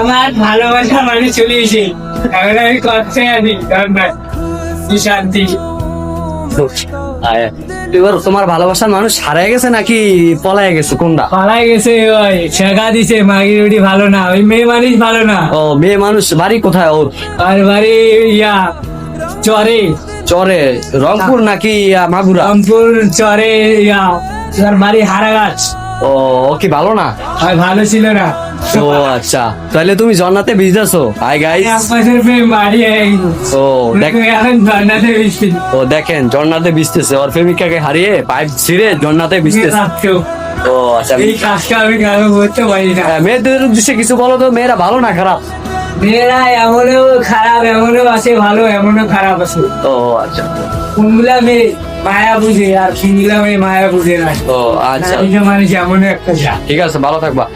আমার ভালোবাসা মানে চলে এসে এখন আমি করতে আছি কি শান্তি। এবার তোমার ভালোবাসার মানুষ হারায় গেছে নাকি পলায় গেছে, কোনটা? পালাই গেছে, ওই শেখা দিছে মাগির বাড়ি ভালো না, ওই মেয়ে মানুষ ভালো না। ও, মেয়ে মানুষ বাড়ি কোথায় ওর? আর বাড়ি ইয়া চরে, চরে? রংপুর নাকি মাগুরা? রামপুর চরে ইয়া, তার বাড়ি হারাগাছ। ও, ও কি ভালো না? আর ভালো ছিল না। ও আচ্ছা, তাহলে তুমি জন্নাতে ভিজতেছো। Hi guys. এক বছর প্রেম বাড়ি ও দেখ, এখন জান্নাতে বৃষ্টি ও দেখেন জন্নাতে ভিজতেছে, ওর প্রেমিকাকে হারিয়ে পাইপ ছিঁড়ে জন্নাতে ভিজতেছে। ও আচ্ছা, এই কাজটা আমি কেন করতে পারি না। মেয়েদের উদ্দেশ্যে কিছু বলো তো, মেয়েরা ভালো না খারাপ? মেয়েরা এমনও খারাপ, এমনও আছে ভালো, এমনও খারাপ আছে। ও আচ্ছা, কোনগুলা মেয়ে মায়া বুঝে আর কোনগুলা মেয়ে মায়া বুঝে না। ও আচ্ছা, মানুষ এমন একটা যা। ঠিক আছে, ভালো থাকবা।